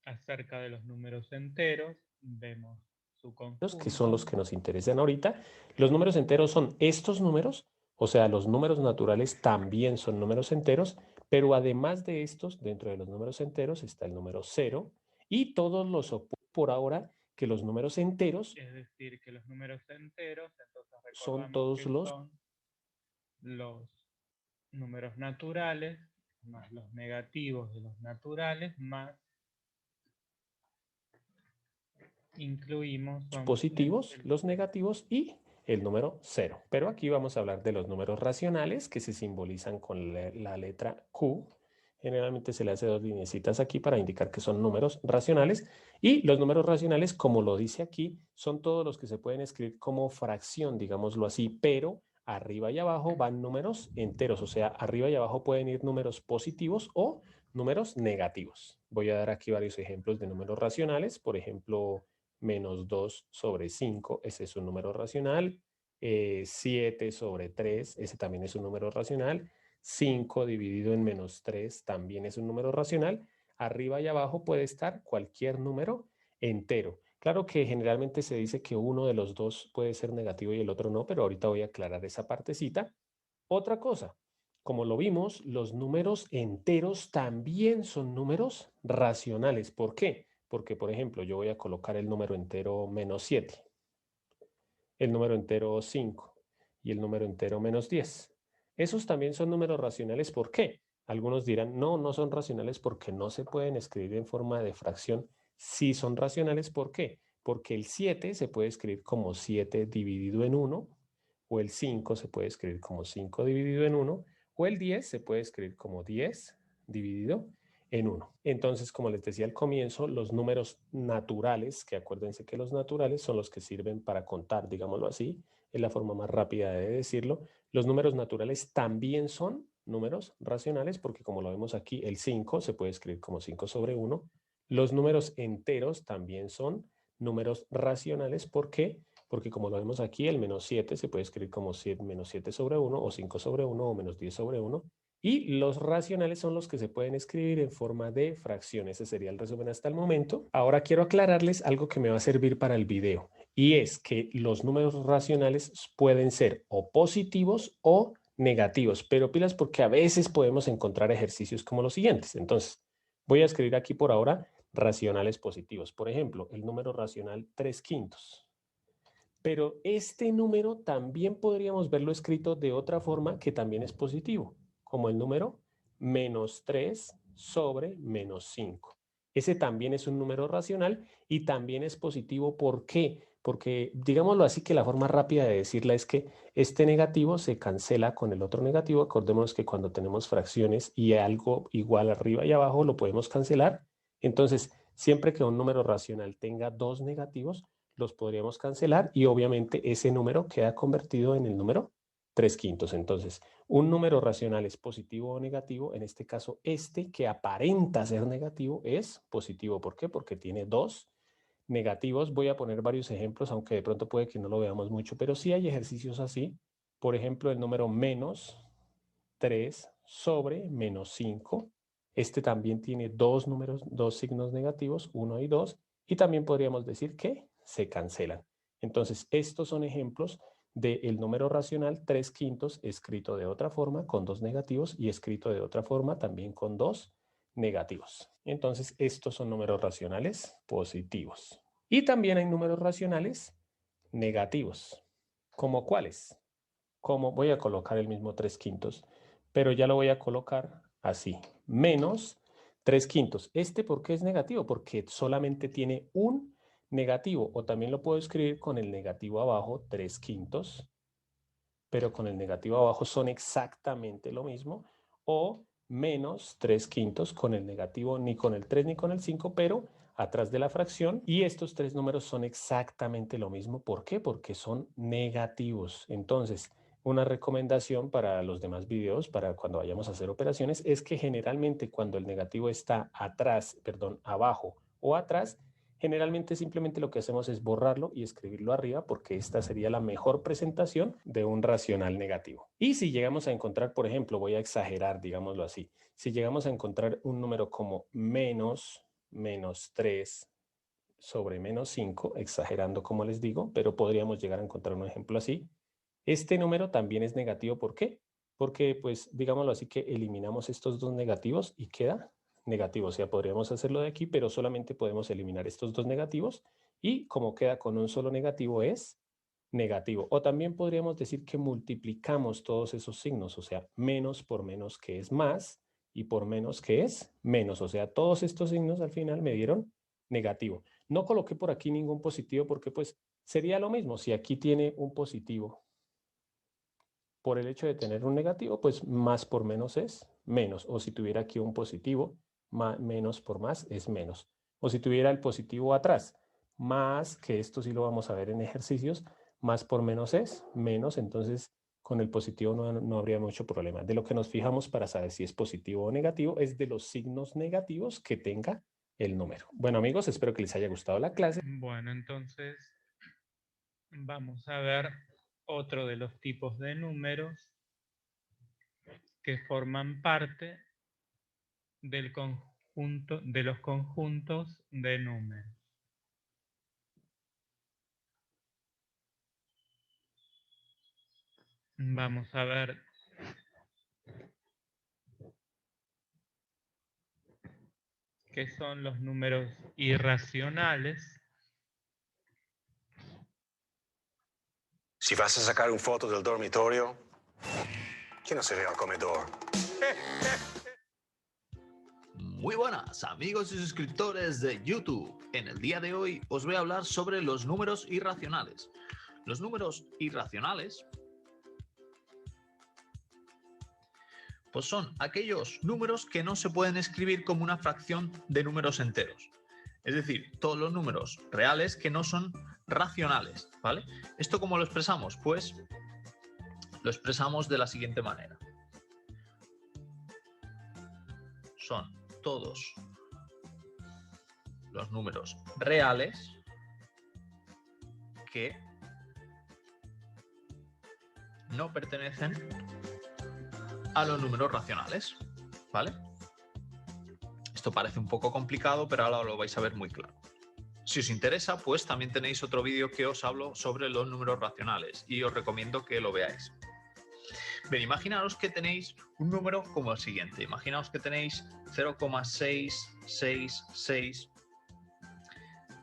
A: acerca de los números enteros, vemos su conjunto.
L: Que son los que nos interesan ahorita. Los números enteros son estos números, o sea, los números naturales también son números enteros, pero además de estos, dentro de los números enteros está el número 0 y todos los por ahora que los números enteros,
A: es decir, que los números enteros, entonces
L: son todos
A: que
L: los
A: son los números naturales más los negativos de los naturales más incluimos
L: positivos, los negativos y el número 0. Pero aquí vamos a hablar de los números racionales que se simbolizan con la letra Q. Generalmente se le hace dos lineecitas aquí para indicar que son números racionales. Y los números racionales, como lo dice aquí, son todos los que se pueden escribir como fracción, digámoslo así, pero arriba y abajo van números enteros. O sea, arriba y abajo pueden ir números positivos o números negativos. Voy a dar aquí varios ejemplos de números racionales. Por ejemplo, menos 2 sobre 5, ese es un número racional. 7 sobre 3, ese también es un número racional. 5 dividido en menos 3 también es un número racional. Arriba y abajo puede estar cualquier número entero. Claro que generalmente se dice que uno de los dos puede ser negativo y el otro no, pero ahorita voy a aclarar esa partecita. Otra cosa, como lo vimos, los números enteros también son números racionales. ¿Por qué? Porque, por ejemplo, yo voy a colocar el número entero menos 7, el número entero 5 y el número entero menos 10. Esos también son números racionales. ¿Por qué? Algunos dirán, no, no son racionales porque no se pueden escribir en forma de fracción. Sí son racionales. ¿Por qué? Porque el 7 se puede escribir como 7 dividido en 1, o el 5 se puede escribir como 5 dividido en 1, o el 10 se puede escribir como 10 dividido en 1. Entonces, como les decía al comienzo, los números naturales, que acuérdense que los naturales son los que sirven para contar, digámoslo así, es la forma más rápida de decirlo. Los números naturales también son números racionales, porque como lo vemos aquí, el 5 se puede escribir como 5 sobre 1. Los números enteros también son números racionales. ¿Por qué? Porque como lo vemos aquí, el menos 7 se puede escribir como menos 7 sobre 1, o 5 sobre 1, o menos 10 sobre 1. Y los racionales son los que se pueden escribir en forma de fracción. Ese sería el resumen hasta el momento. Ahora quiero aclararles algo que me va a servir para el video. Y es que los números racionales pueden ser o positivos o negativos. Pero pilas porque a veces podemos encontrar ejercicios como los siguientes. Entonces, voy a escribir aquí por ahora racionales positivos. Por ejemplo, el número racional 3/5. Pero este número también podríamos verlo escrito de otra forma que también es positivo, como el número menos 3 sobre menos 5. Ese también es un número racional y también es positivo. ¿Por qué? Porque, digámoslo así, que la forma rápida de decirla es que este negativo se cancela con el otro negativo. Acordémonos que cuando tenemos fracciones y algo igual arriba y abajo lo podemos cancelar. Entonces, siempre que un número racional tenga dos negativos, los podríamos cancelar y obviamente ese número queda convertido en el número 3/5. Entonces, un número racional es positivo o negativo. En este caso, este que aparenta ser negativo es positivo. ¿Por qué? Porque tiene dos negativos. Voy a poner varios ejemplos, aunque de pronto puede que no lo veamos mucho, pero sí hay ejercicios así. Por ejemplo, el número menos 3 sobre menos 5. Este también tiene dos signos negativos, 1 y 2, y también podríamos decir que se cancelan. Entonces, estos son ejemplos del número racional 3/5 escrito de otra forma con 2 negativos y escrito de otra forma también con 2 negativos. Entonces, estos son números racionales positivos. Y también hay números racionales negativos. ¿Cómo cuáles? Como voy a colocar el mismo 3/5, pero ya lo voy a colocar así, menos 3/5. ¿Por qué es negativo? Porque solamente tiene un negativo, o también lo puedo escribir con el negativo abajo, 3/5, pero con el negativo abajo son exactamente lo mismo, o menos 3/5 con el negativo ni con el 3 ni con el 5, pero atrás de la fracción, y estos tres números son exactamente lo mismo. ¿Por qué? Porque son negativos. Entonces, una recomendación para los demás videos, para cuando vayamos a hacer operaciones, es que generalmente cuando el negativo está abajo o atrás, generalmente simplemente lo que hacemos es borrarlo y escribirlo arriba, porque esta sería la mejor presentación de un racional negativo. Y si llegamos a encontrar, por ejemplo, voy a exagerar, digámoslo así, si llegamos a encontrar un número como menos 3 sobre menos 5, exagerando como les digo, pero podríamos llegar a encontrar un ejemplo así. Este número también es negativo. ¿Por qué? Porque, pues, digámoslo así, que eliminamos estos dos negativos y queda negativo. O sea, podríamos hacerlo de aquí, pero solamente podemos eliminar estos dos negativos y como queda con un solo negativo es negativo. O también podríamos decir que multiplicamos todos esos signos, o sea, menos por menos, que es más, y por menos, que es menos. O sea, todos estos signos al final me dieron negativo. No coloqué por aquí ningún positivo porque pues sería lo mismo. Si aquí tiene un positivo, por el hecho de tener un negativo, pues más por menos es menos. O si tuviera aquí un positivo, menos por más es menos. O si tuviera el positivo atrás, más, que esto sí lo vamos a ver en ejercicios, más por menos es menos. Entonces, con el positivo no habría mucho problema. De lo que nos fijamos para saber si es positivo o negativo es de los signos negativos que tenga el número. Bueno, amigos, espero que les haya gustado la clase.
A: Bueno, entonces vamos a ver otro de los tipos de números que forman parte del conjunto, de los conjuntos de números. Vamos a ver qué son los números irracionales.
M: Si vas a sacar una foto del dormitorio, que no se vea el comedor.
N: Muy buenas amigos y suscriptores de YouTube. En el día de hoy os voy a hablar sobre los números irracionales. Los números irracionales pues son aquellos números que no se pueden escribir como una fracción de números enteros. Es decir, todos los números reales que no son racionales, ¿vale? ¿Esto cómo lo expresamos? Pues lo expresamos de la siguiente manera. Son todos los números reales que no pertenecen a los números racionales, ¿vale? Esto parece un poco complicado, pero ahora lo vais a ver muy claro. Si os interesa, pues también tenéis otro vídeo que os hablo sobre los números racionales y os recomiendo que lo veáis. Bien, imaginaos que tenéis un número como el siguiente. Imaginaos que tenéis 0,666,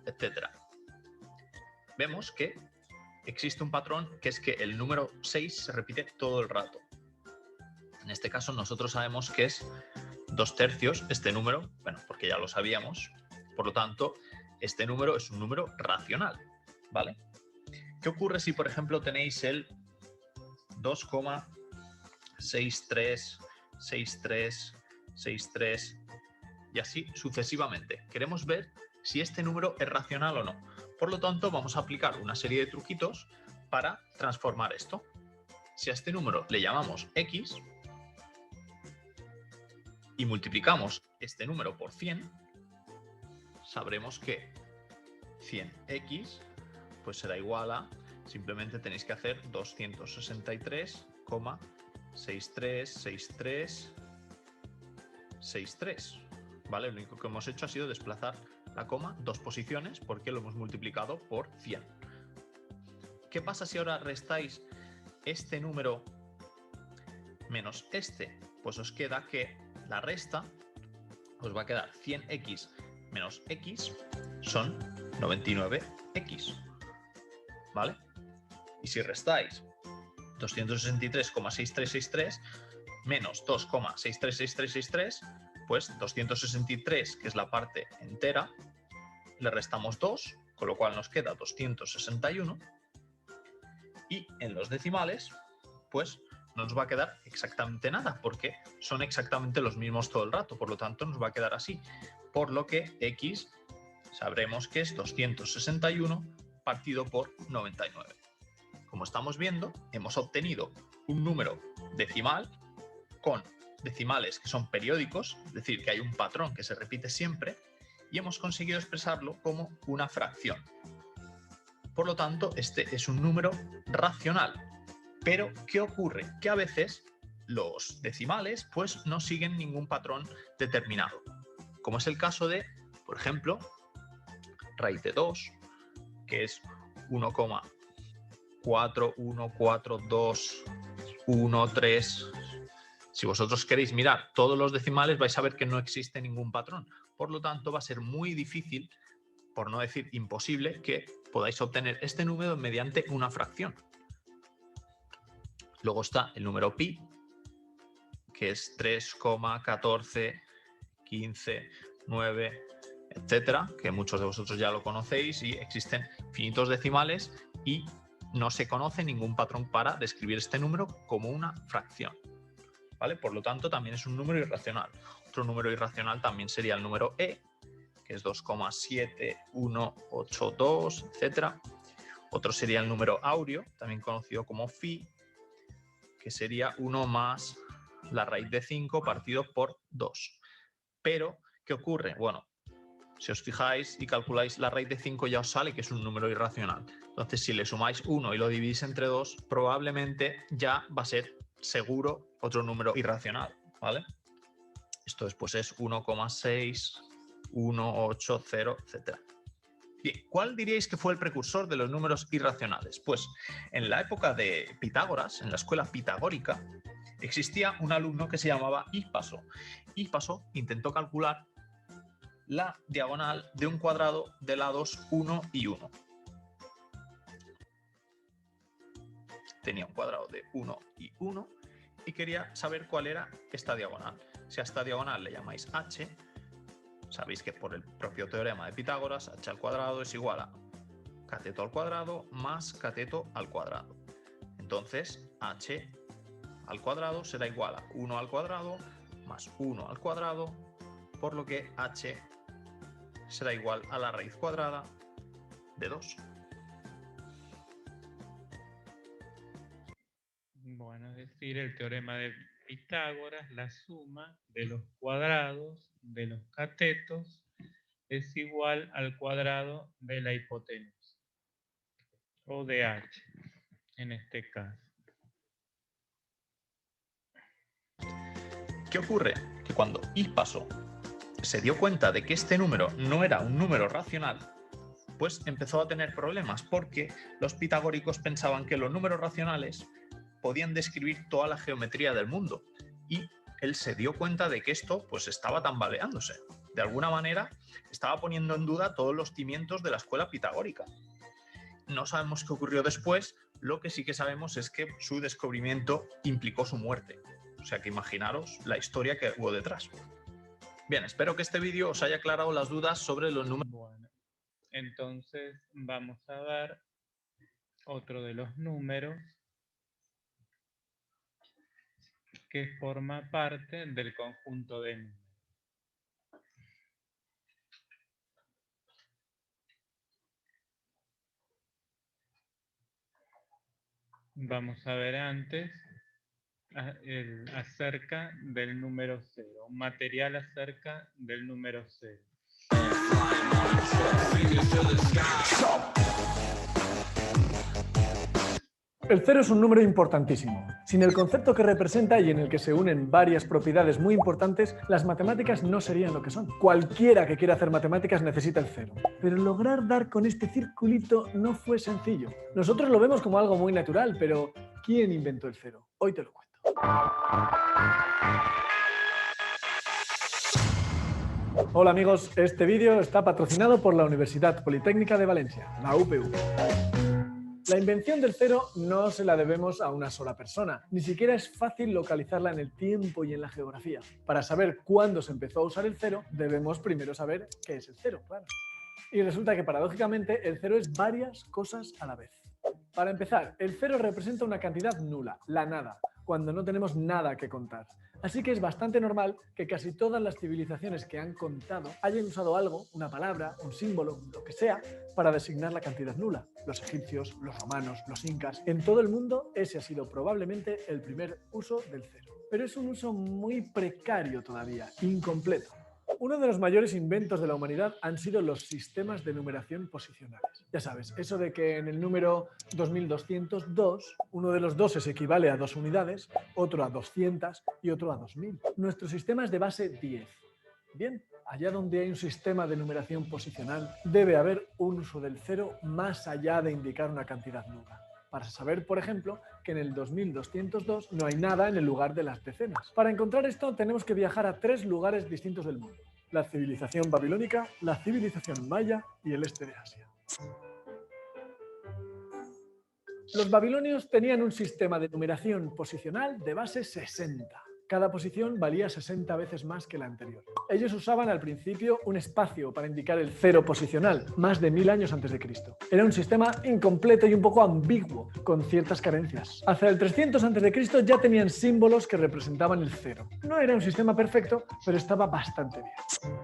N: etc. Vemos que existe un patrón que es que el número 6 se repite todo el rato. En este caso nosotros sabemos que es 2/3 este número, bueno, porque ya lo sabíamos. Por lo tanto, este número es un número racional, ¿vale? ¿Qué ocurre si, por ejemplo, tenéis el 2,636363 y así sucesivamente? Queremos ver si este número es racional o no. Por lo tanto, vamos a aplicar una serie de truquitos para transformar esto. Si a este número le llamamos x y multiplicamos este número por 100, sabremos que 100x pues será igual a, simplemente tenéis que hacer 263,6363 63. ¿Vale? Lo único que hemos hecho ha sido desplazar la coma 2 posiciones porque lo hemos multiplicado por 100. ¿Qué pasa si ahora restáis este número menos este? Pues os queda que la resta os va a quedar 100x menos x son 99x. ¿Vale? Y si restáis 263,6363 menos 2,636363, pues 263, que es la parte entera, le restamos 2, con lo cual nos queda 261. Y en los decimales, pues no nos va a quedar exactamente nada, porque son exactamente los mismos todo el rato, por lo tanto nos va a quedar así. Por lo que x sabremos que es 261 partido por 99. Como estamos viendo, hemos obtenido un número decimal con decimales que son periódicos, es decir, que hay un patrón que se repite siempre, y hemos conseguido expresarlo como una fracción. Por lo tanto, este es un número racional. Pero, ¿qué ocurre? Que a veces los decimales pues, no siguen ningún patrón determinado. Como es el caso de, por ejemplo, raíz de 2, que es 1,414213. Si vosotros queréis mirar todos los decimales, vais a ver que no existe ningún patrón. Por lo tanto, va a ser muy difícil, por no decir imposible, que podáis obtener este número mediante una fracción. Luego está el número pi, que es 3,1415,9, etcétera, que muchos de vosotros ya lo conocéis, y existen infinitos decimales y no se conoce ningún patrón para describir este número como una fracción. ¿Vale? Por lo tanto, también es un número irracional. Otro número irracional también sería el número e, que es 2,7182, etcétera. Otro sería el número áureo, también conocido como phi, que sería 1 más la raíz de 5 partido por 2. Pero, ¿qué ocurre? Bueno, si os fijáis y calculáis la raíz de 5 ya os sale que es un número irracional. Entonces, si le sumáis 1 y lo dividís entre 2, probablemente ya va a ser seguro otro número irracional, ¿vale? Esto después es 1,6180, etc. Bien, ¿cuál diríais que fue el precursor de los números irracionales? Pues en la época de Pitágoras, en la escuela pitagórica, existía un alumno que se llamaba Hippaso. Hippaso intentó calcular la diagonal de un cuadrado de lados 1 y 1. Tenía un cuadrado de 1 y 1 y quería saber cuál era esta diagonal. Si a esta diagonal le llamáis h, sabéis que por el propio teorema de Pitágoras, h al cuadrado es igual a cateto al cuadrado más cateto al cuadrado. Entonces, h al cuadrado será igual a 1 al cuadrado más 1 al cuadrado, por lo que h será igual a la raíz cuadrada de 2.
A: Bueno, es decir, el teorema de Pitágoras, la suma de los cuadrados de los catetos es igual al cuadrado de la hipotenusa, o de h, en este caso.
N: ¿Qué ocurre? Que cuando Hippaso se dio cuenta de que este número no era un número racional, pues empezó a tener problemas, porque los pitagóricos pensaban que los números racionales podían describir toda la geometría del mundo, y él se dio cuenta de que esto pues estaba tambaleándose. De alguna manera estaba poniendo en duda todos los cimientos de la escuela pitagórica. No sabemos qué ocurrió después, lo que sí que sabemos es que su descubrimiento implicó su muerte. O sea que imaginaros la historia que hubo detrás. Bien, espero que este vídeo os haya aclarado las dudas sobre los números.
A: Bueno, entonces vamos a ver otro de los números que forma parte del conjunto de números. Vamos a ver antes acerca del número 0, un material acerca del número 0.
O: El cero es un número importantísimo. Sin el concepto que representa y en el que se unen varias propiedades muy importantes, las matemáticas no serían lo que son. Cualquiera que quiera hacer matemáticas necesita el cero. Pero lograr dar con este circulito no fue sencillo. Nosotros lo vemos como algo muy natural, pero ¿quién inventó el cero? Hoy te lo cuento. Hola amigos, este vídeo está patrocinado por la Universidad Politécnica de Valencia, la UPV. La invención del cero no se la debemos a una sola persona, ni siquiera es fácil localizarla en el tiempo y en la geografía. Para saber cuándo se empezó a usar el cero, debemos primero saber qué es el cero, claro. Y resulta que paradójicamente el cero es varias cosas a la vez. Para empezar, el cero representa una cantidad nula, la nada, cuando no tenemos nada que contar. Así que es bastante normal que casi todas las civilizaciones que han contado hayan usado algo, una palabra, un símbolo, lo que sea, para designar la cantidad nula. Los egipcios, los romanos, los incas, en todo el mundo ese ha sido probablemente el primer uso del cero. Pero es un uso muy precario todavía, incompleto. Uno de los mayores inventos de la humanidad han sido los sistemas de numeración posicionales. Ya sabes, eso de que en el número 2202, uno de los doses equivale a 2 unidades, otro a 200 y otro a 2000. Nuestro sistema es de base 10. Bien, allá donde hay un sistema de numeración posicional, debe haber un uso del cero más allá de indicar una cantidad nula. Para saber, por ejemplo, que en el 2202 no hay nada en el lugar de las decenas. Para encontrar esto tenemos que viajar a 3 lugares distintos del mundo: la civilización babilónica, la civilización maya y el este de Asia. Los babilonios tenían un sistema de numeración posicional de base 60. Cada posición valía 60 veces más que la anterior. Ellos usaban al principio un espacio para indicar el cero posicional, más de 1000 años antes de Cristo. Era un sistema incompleto y un poco ambiguo, con ciertas carencias. Hacia el 300 antes de Cristo ya tenían símbolos que representaban el cero. No era un sistema perfecto, pero estaba bastante bien.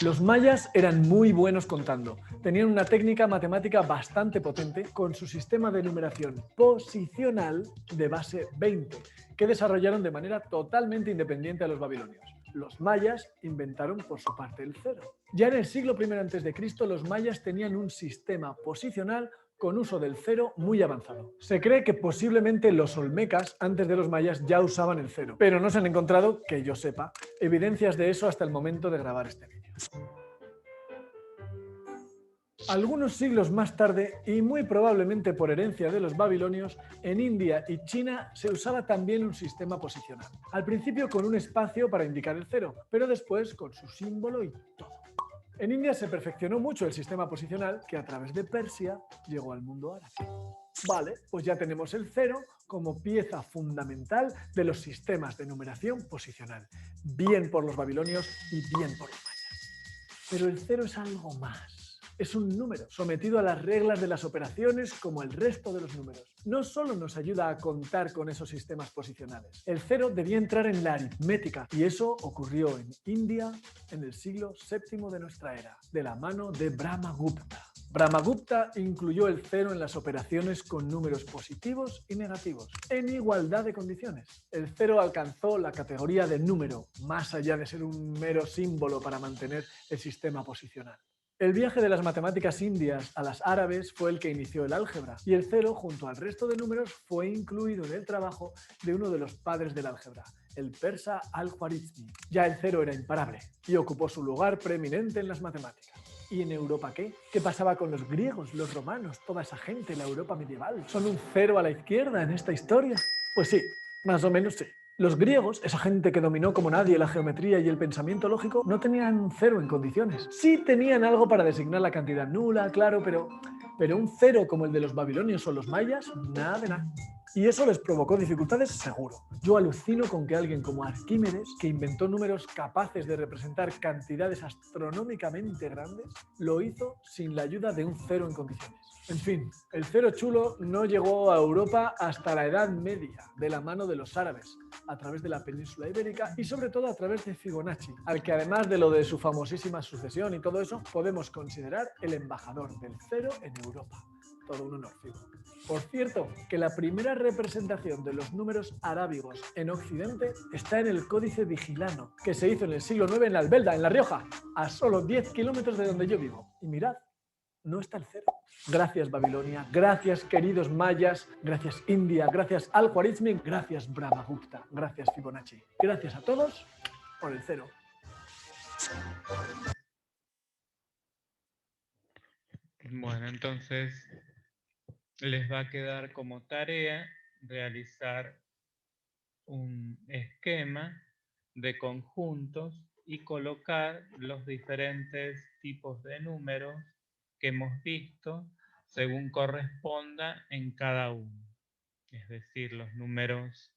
O: Los mayas eran muy buenos contando. Tenían una técnica matemática bastante potente con su sistema de numeración posicional de base 20, que desarrollaron de manera totalmente independiente a los babilonios. Los mayas inventaron por su parte el cero. Ya en el siglo I a.C., los mayas tenían un sistema posicional con uso del cero muy avanzado. Se cree que posiblemente los olmecas, antes de los mayas, ya usaban el cero, pero no se han encontrado, que yo sepa, evidencias de eso hasta el momento de grabar este vídeo. Algunos siglos más tarde, y muy probablemente por herencia de los babilonios, en India y China se usaba también un sistema posicional. Al principio con un espacio para indicar el cero, pero después con su símbolo y todo. En India se perfeccionó mucho el sistema posicional que a través de Persia llegó al mundo árabe. Vale, pues ya tenemos el cero como pieza fundamental de los sistemas de numeración posicional. Bien por los babilonios y bien por los mayas. Pero el cero es algo más. Es un número sometido a las reglas de las operaciones como el resto de los números. No solo nos ayuda a contar con esos sistemas posicionales. El cero debía entrar en la aritmética y eso ocurrió en India en el siglo VII de nuestra era, de la mano de Brahmagupta. Brahmagupta incluyó el cero en las operaciones con números positivos y negativos, en igualdad de condiciones. El cero alcanzó la categoría de número, más allá de ser un mero símbolo para mantener el sistema posicional. El viaje de las matemáticas indias a las árabes fue el que inició el álgebra, y el cero, junto al resto de números, fue incluido en el trabajo de uno de los padres del álgebra, el persa Al-Khwarizmi. Ya el cero era imparable, y ocupó su lugar preeminente en las matemáticas. ¿Y en Europa qué? ¿Qué pasaba con los griegos, los romanos, toda esa gente, la Europa medieval? ¿Son un cero a la izquierda en esta historia? Pues sí, más o menos sí. Los griegos, esa gente que dominó como nadie la geometría y el pensamiento lógico, no tenían cero en condiciones. Sí tenían algo para designar la cantidad nula, claro, pero un cero como el de los babilonios o los mayas, nada de nada. Y eso les provocó dificultades seguro. Yo alucino con que alguien como Arquímedes, que inventó números capaces de representar cantidades astronómicamente grandes, lo hizo sin la ayuda de un cero en condiciones. En fin, el cero chulo no llegó a Europa hasta la Edad Media, de la mano de los árabes, a través de la península ibérica y sobre todo a través de Fibonacci, al que además de lo de su famosísima sucesión y todo eso, podemos considerar el embajador del cero en Europa. Todo un honor, Fibo. Por cierto, que la primera representación de los números arábigos en Occidente está en el Códice Vigilano, que se hizo en el siglo IX en la Albelda, en La Rioja, a solo 10 kilómetros de donde yo vivo. Y mirad, no está el 0. Gracias Babilonia, gracias queridos mayas, gracias India, gracias Al-Khwarizmi, gracias Brahmagupta, gracias Fibonacci. Gracias a todos por el 0.
A: Bueno, entonces les va a quedar como tarea realizar un esquema de conjuntos y colocar los diferentes tipos de números que hemos visto según corresponda en cada uno. Es decir, los números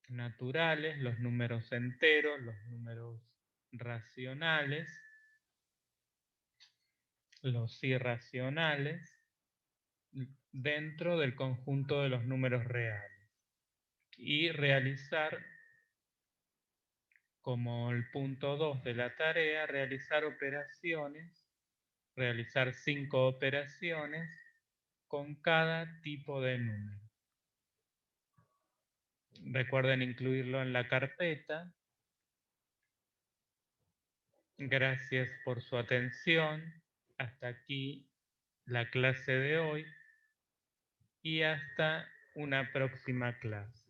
A: naturales, los números enteros, los números racionales, los irracionales, dentro del conjunto de los números reales. Y realizar, como el punto 2 de la tarea, realizar 5 operaciones con cada tipo de número. Recuerden incluirlo en la carpeta. Gracias por su atención. Hasta aquí la clase de hoy y hasta una próxima clase.